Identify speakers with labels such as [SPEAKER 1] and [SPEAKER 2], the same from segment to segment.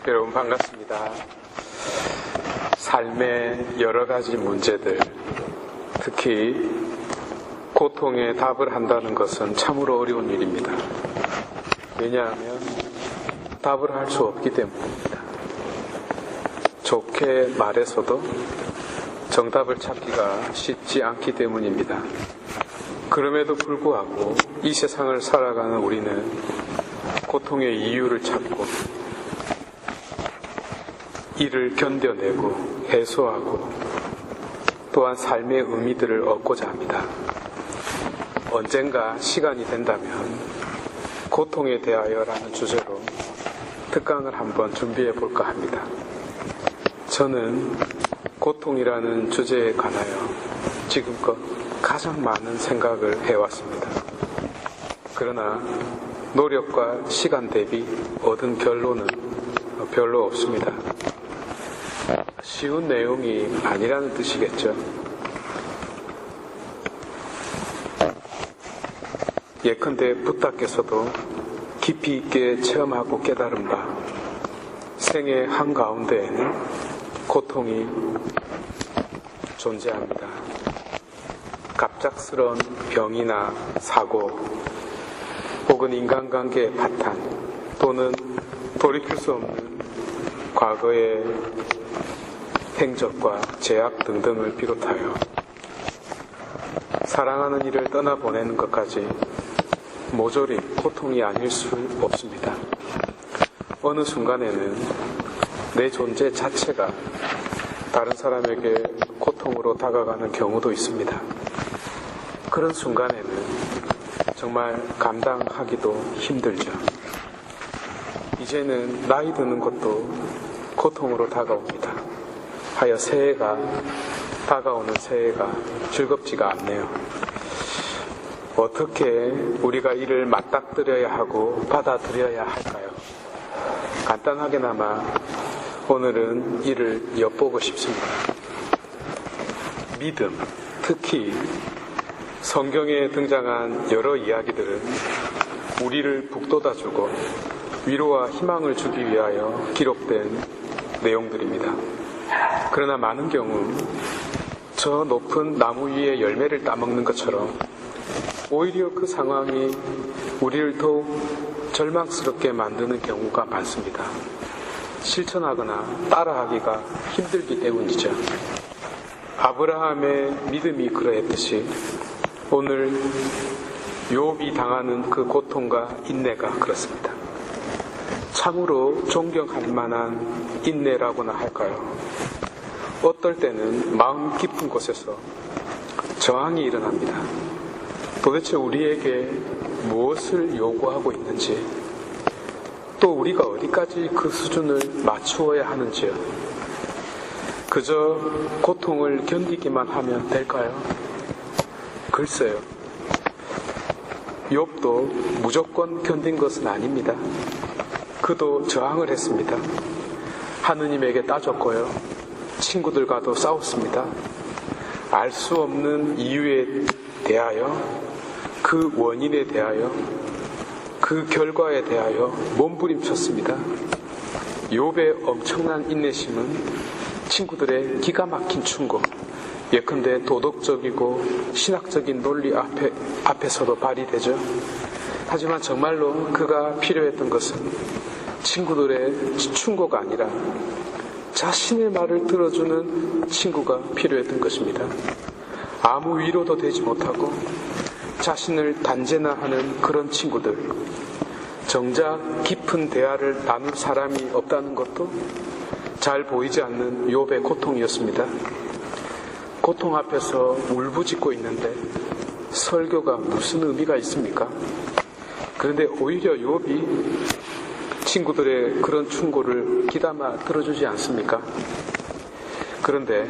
[SPEAKER 1] 여러분 반갑습니다. 삶의 여러 가지 문제들, 특히 고통에 답을 한다는 것은 참으로 어려운 일입니다. 왜냐하면 답을 할 수 없기 때문입니다. 좋게 말해서도 정답을 찾기가 쉽지 않기 때문입니다. 그럼에도 불구하고 이 세상을 살아가는 우리는 고통의 이유를 찾고 이를 견뎌내고 해소하고 또한 삶의 의미들을 얻고자 합니다. 언젠가 시간이 된다면 고통에 대하여라는 주제로 특강을 한번 준비해 볼까 합니다. 저는 고통이라는 주제에 관하여 지금껏 가장 많은 생각을 해왔습니다. 그러나 노력과 시간 대비 얻은 결론은 별로 없습니다. 쉬운 내용이 아니라는 뜻이겠죠. 예컨대 부탁께서도 깊이 있게 체험하고 깨달은 바 생의 한가운데에는 고통이 존재합니다. 갑작스러운 병이나 사고 혹은 인간관계의 파탄 또는 돌이킬 수 없는 과거의 행적과 제약 등등을 비롯하여 사랑하는 이를 떠나보내는 것까지 모조리 고통이 아닐 수 없습니다. 어느 순간에는 내 존재 자체가 다른 사람에게 고통으로 다가가는 경우도 있습니다. 그런 순간에는 정말 감당하기도 힘들죠. 이제는 나이 드는 것도 고통으로 다가옵니다. 하여 새해가 다가오는 새해가 즐겁지가 않네요. 어떻게 우리가 이를 맞닥뜨려야 하고 받아들여야 할까요? 간단하게나마 오늘은 이를 엿보고 싶습니다. 믿음, 특히 성경에 등장한 여러 이야기들은 우리를 북돋아주고 위로와 희망을 주기 위하여 기록된 내용들입니다. 그러나 많은 경우 저 높은 나무 위에 열매를 따먹는 것처럼 오히려 그 상황이 우리를 더욱 절망스럽게 만드는 경우가 많습니다. 실천하거나 따라하기가 힘들기 때문이죠. 아브라함의 믿음이 그러했듯이 오늘 욥이 당하는 그 고통과 인내가 그렇습니다. 참으로 존경할 만한 인내라고나 할까요? 어떨 때는 마음 깊은 곳에서 저항이 일어납니다. 도대체 우리에게 무엇을 요구하고 있는지, 또 우리가 어디까지 그 수준을 맞추어야 하는지요. 그저 고통을 견디기만 하면 될까요? 글쎄요. 욥도 무조건 견딘 것은 아닙니다. 그도 저항을 했습니다. 하느님에게 따졌고요. 친구들과도 싸웠습니다. 알 수 없는 이유에 대하여, 그 원인에 대하여, 그 결과에 대하여 몸부림쳤습니다. 욥의 엄청난 인내심은 친구들의 기가 막힌 충고, 예컨대 도덕적이고 신학적인 논리 앞에서도 발휘되죠. 하지만 정말로 그가 필요했던 것은 친구들의 충고가 아니라 자신의 말을 들어주는 친구가 필요했던 것입니다. 아무 위로도 되지 못하고 자신을 단죄나 하는 그런 친구들, 정작 깊은 대화를 나눌 사람이 없다는 것도 잘 보이지 않는 욥의 고통이었습니다. 고통 앞에서 울부짖고 있는데 설교가 무슨 의미가 있습니까? 그런데 오히려 욥이 친구들의 그런 충고를 귀담아 들어주지 않습니까? 그런데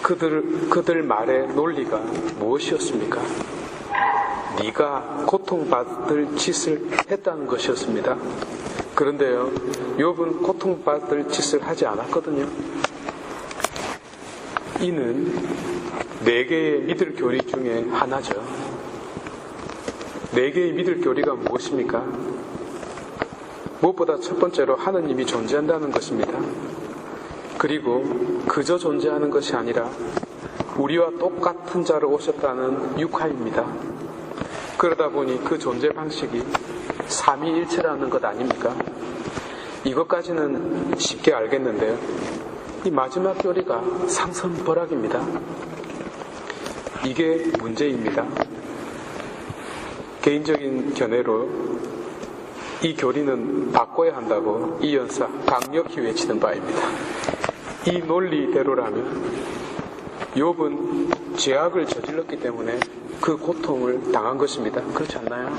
[SPEAKER 1] 그들 말의 논리가 무엇이었습니까? 네가 고통받을 짓을 했다는 것이었습니다. 그런데요, 욥은 고통받을 짓을 하지 않았거든요. 이는 4개의 믿을 교리 중에 하나죠. 4개의 믿을 교리가 무엇입니까? 무엇보다 첫 번째로 하느님이 존재한다는 것입니다. 그리고 그저 존재하는 것이 아니라 우리와 똑같은 자로 오셨다는 육화입니다. 그러다 보니 그 존재 방식이 삼위일체라는 것 아닙니까? 이것까지는 쉽게 알겠는데요. 이 마지막 교리가 상선벌학입니다. 이게 문제입니다. 개인적인 견해로 이 교리는 바꿔야 한다고 이 연사 강력히 외치는 바입니다. 이 논리대로라면 욥은 죄악을 저질렀기 때문에 그 고통을 당한 것입니다. 그렇지 않나요?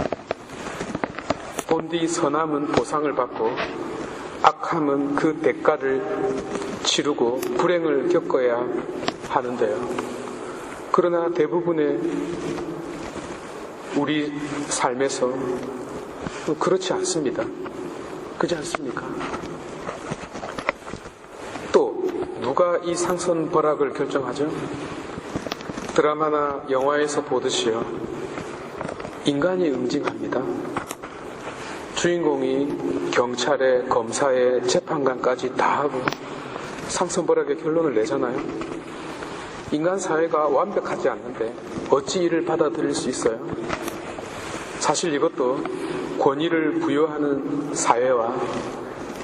[SPEAKER 1] 본디 선함은 보상을 받고 악함은 그 대가를 치르고 불행을 겪어야 하는데요. 그러나 대부분의 우리 삶에서 그렇지 않습니다. 그렇지 않습니까? 또 누가 이 상선벌학을 결정하죠? 드라마나 영화에서 보듯이요. 인간이 응징합니다. 주인공이 경찰에, 검사에, 재판관까지 다 하고 상선벌학의 결론을 내잖아요. 인간 사회가 완벽하지 않는데 어찌 이를 받아들일 수 있어요? 사실 이것도 권위를 부여하는 사회와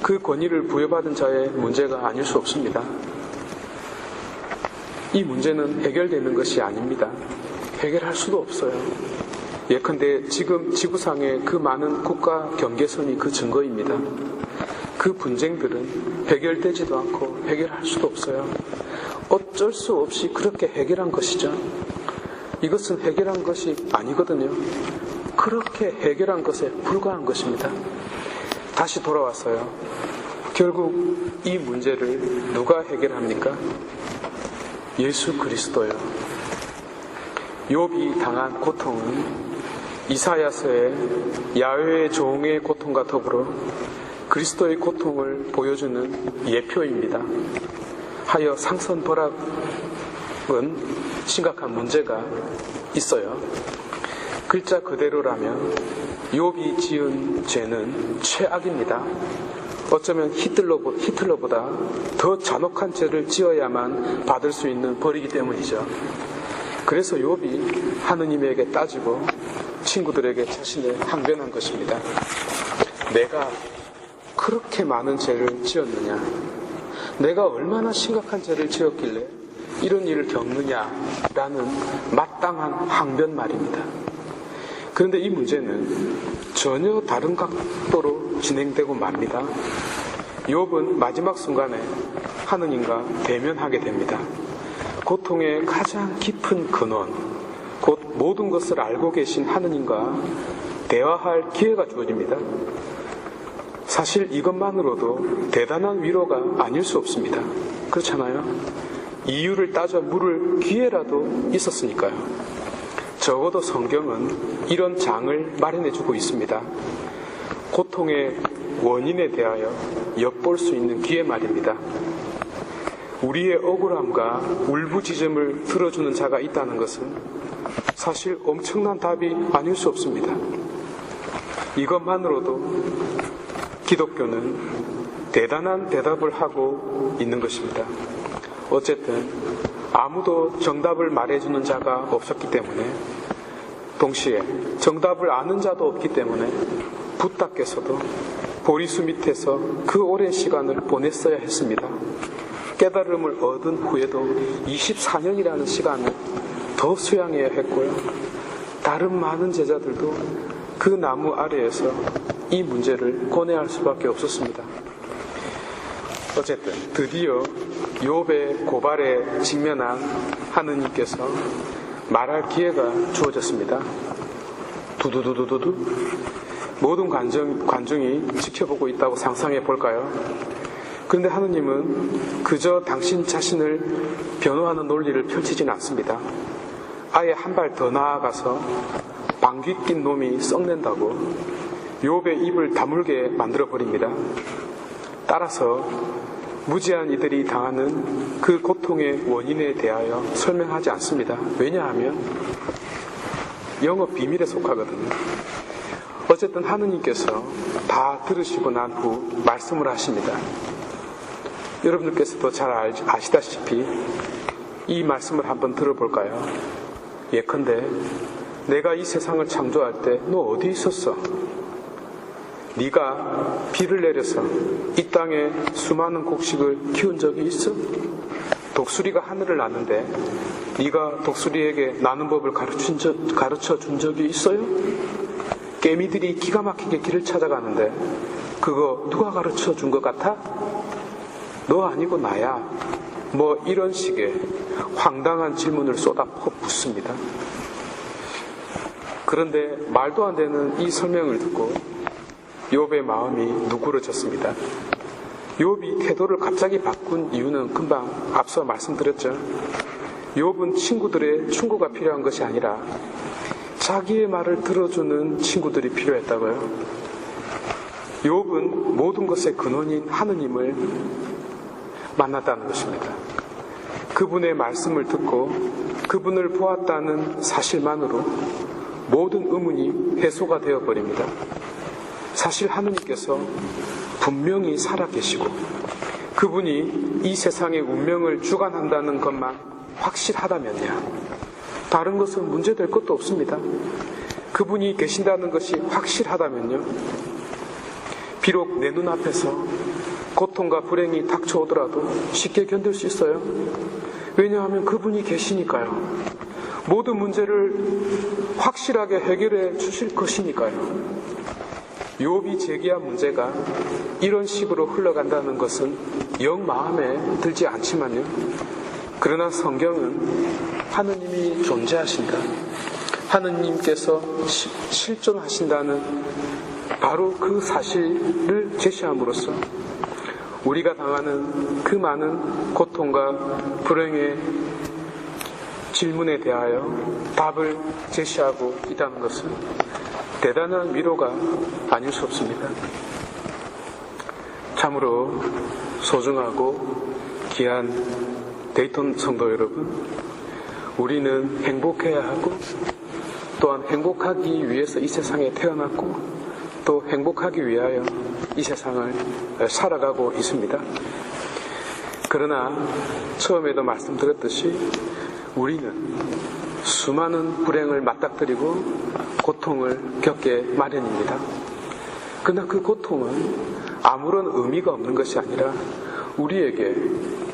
[SPEAKER 1] 그 권위를 부여받은 자의 문제가 아닐 수 없습니다. 이 문제는 해결되는 것이 아닙니다. 해결할 수도 없어요. 예컨대 지금 지구상의 그 많은 국가 경계선이 그 증거입니다. 그 분쟁들은 해결되지도 않고 해결할 수도 없어요. 어쩔 수 없이 그렇게 해결한 것이죠. 이것은 해결한 것이 아니거든요. 그렇게 해결한 것에 불과한 것입니다. 다시 돌아왔어요. 결국 이 문제를 누가 해결합니까? 예수 그리스도요. 욥이 당한 고통은 이사야서의 야훼의 종의 고통과 더불어 그리스도의 고통을 보여주는 예표입니다. 하여 상선벌학은 심각한 문제가 있어요. 글자 그대로라면 욥이 지은 죄는 최악입니다. 어쩌면 히틀러보다 더 잔혹한 죄를 지어야만 받을 수 있는 벌이기 때문이죠. 그래서 욥이 하느님에게 따지고 친구들에게 자신을 항변한 것입니다. 내가 그렇게 많은 죄를 지었느냐? 내가 얼마나 심각한 죄를 지었길래 이런 일을 겪느냐라는 마땅한 항변 말입니다. 그런데 이 문제는 전혀 다른 각도로 진행되고 맙니다. 욥은 마지막 순간에 하느님과 대면하게 됩니다. 고통의 가장 깊은 근원, 곧 모든 것을 알고 계신 하느님과 대화할 기회가 주어집니다. 사실 이것만으로도 대단한 위로가 아닐 수 없습니다. 그렇잖아요? 이유를 따져 물을 기회라도 있었으니까요. 적어도 성경은 이런 장을 마련해주고 있습니다. 고통의 원인에 대하여 엿볼 수 있는 기회 말입니다. 우리의 억울함과 울부짖음을 들어주는 자가 있다는 것은 사실 엄청난 답이 아닐 수 없습니다. 이것만으로도 기독교는 대단한 대답을 하고 있는 것입니다. 어쨌든 아무도 정답을 말해주는 자가 없었기 때문에, 동시에 정답을 아는 자도 없기 때문에 붓다께서도 보리수 밑에서 그 오랜 시간을 보냈어야 했습니다. 깨달음을 얻은 후에도 24년이라는 시간을 더 수양해야 했고요. 다른 많은 제자들도 그 나무 아래에서 이 문제를 고뇌할 수밖에 없었습니다. 어쨌든 드디어 욥의 고발에 직면한 하느님께서 말할 기회가 주어졌습니다. 두두두두두두. 모든 관중이 지켜보고 있다고 상상해 볼까요? 그런데 하느님은 그저 당신 자신을 변호하는 논리를 펼치지는 않습니다. 아예 한 발 더 나아가서 방귀 낀 놈이 썩낸다고 욥의 입을 다물게 만들어버립니다. 따라서 무지한 이들이 당하는 그 고통의 원인에 대하여 설명하지 않습니다. 왜냐하면 영업 비밀에 속하거든요. 어쨌든 하느님께서 다 들으시고 난 후 말씀을 하십니다. 여러분들께서도 잘 아시다시피 이 말씀을 한번 들어볼까요? 예컨대 내가 이 세상을 창조할 때 너 어디 있었어? 네가 비를 내려서 이 땅에 수많은 곡식을 키운 적이 있어? 독수리가 하늘을 나는데 네가 독수리에게 나는 법을 가르쳐 준 적이 있어요? 개미들이 기가 막히게 길을 찾아가는데 그거 누가 가르쳐 준 것 같아? 너 아니고 나야. 뭐 이런 식의 황당한 질문을 쏟아 붓습니다. 그런데 말도 안 되는 이 설명을 듣고 욥의 마음이 누그러졌습니다. 욥이 태도를 갑자기 바꾼 이유는 금방 앞서 말씀드렸죠. 욥은 친구들의 충고가 필요한 것이 아니라 자기의 말을 들어주는 친구들이 필요했다고요. 욥은 모든 것의 근원인 하느님을 만났다는 것입니다. 그분의 말씀을 듣고 그분을 보았다는 사실만으로 모든 의문이 해소가 되어버립니다. 사실 하느님께서 분명히 살아계시고 그분이 이 세상의 운명을 주관한다는 것만 확실하다면야 다른 것은 문제될 것도 없습니다. 그분이 계신다는 것이 확실하다면요, 비록 내 눈앞에서 고통과 불행이 닥쳐오더라도 쉽게 견딜 수 있어요. 왜냐하면 그분이 계시니까요. 모든 문제를 확실하게 해결해 주실 것이니까요. 욥이 제기한 문제가 이런 식으로 흘러간다는 것은 영 마음에 들지 않지만요. 그러나 성경은 하느님이 존재하신다, 하느님께서 실존하신다는 바로 그 사실을 제시함으로써 우리가 당하는 그 많은 고통과 불행의 질문에 대하여 답을 제시하고 있다는 것은 대단한 위로가 아닐 수 없습니다. 참으로 소중하고 귀한 데이톤 성도 여러분, 우리는 행복해야 하고 또한 행복하기 위해서 이 세상에 태어났고 또 행복하기 위하여 이 세상을 살아가고 있습니다. 그러나 처음에도 말씀드렸듯이 우리는 수많은 불행을 맞닥뜨리고 고통을 겪게 마련입니다. 그러나 그 고통은 아무런 의미가 없는 것이 아니라 우리에게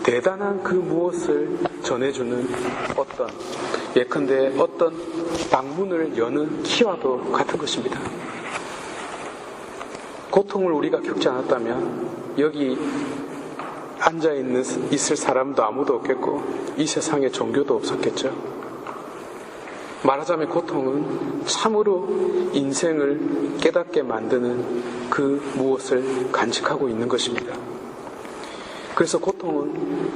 [SPEAKER 1] 대단한 그 무엇을 전해주는 예컨대 어떤 방문을 여는 키와도 같은 것입니다. 고통을 우리가 겪지 않았다면 여기 있을 사람도 아무도 없겠고 이 세상에 종교도 없었겠죠. 말하자면 고통은 참으로 인생을 깨닫게 만드는 그 무엇을 간직하고 있는 것입니다. 그래서 고통은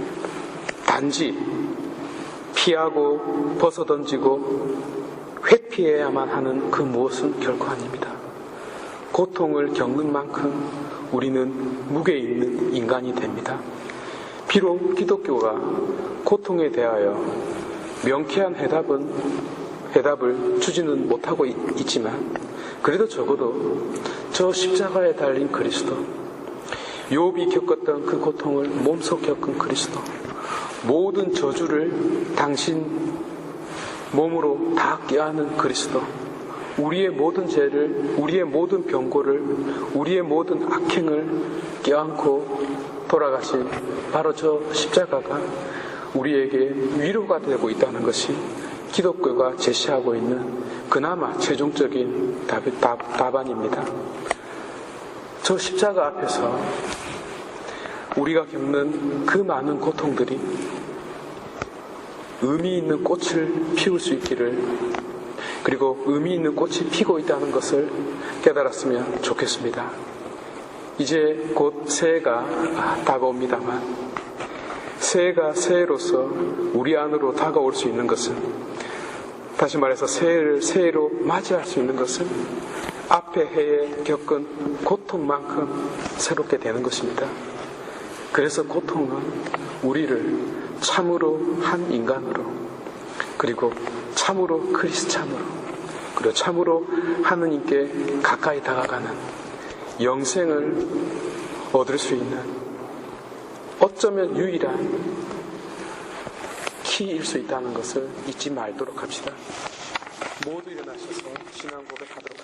[SPEAKER 1] 단지 피하고 벗어던지고 회피해야만 하는 그 무엇은 결코 아닙니다. 고통을 겪는 만큼 우리는 무게 있는 인간이 됩니다. 비록 기독교가 고통에 대하여 명쾌한 해답을 주지는 못하고 있지만 그래도 적어도 저 십자가에 달린 그리스도, 욥이 겪었던 그 고통을 몸소 겪은 그리스도, 모든 저주를 당신 몸으로 다 껴안은 그리스도, 우리의 모든 죄를, 우리의 모든 병고를, 우리의 모든 악행을 껴안고 돌아가신 바로 저 십자가가 우리에게 위로가 되고 있다는 것이 기독교가 제시하고 있는 그나마 최종적인 답안입니다. 저 십자가 앞에서 우리가 겪는 그 많은 고통들이 의미 있는 꽃을 피울 수 있기를, 그리고 의미 있는 꽃이 피고 있다는 것을 깨달았으면 좋겠습니다. 이제 곧 새해가 다가옵니다만 새해가 새해로서 우리 안으로 다가올 수 있는 것은, 다시 말해서 새해를 새해로 맞이할 수 있는 것은 앞의 해에 겪은 고통만큼 새롭게 되는 것입니다. 그래서 고통은 우리를 참으로 한 인간으로, 그리고 참으로 크리스찬으로, 그리고 참으로 하느님께 가까이 다가가는 영생을 얻을 수 있는 어쩌면 유일한 키일 수 있다는 것을 잊지 말도록 합시다. 모두 일어나셔서 신앙 고백하도록 합시다.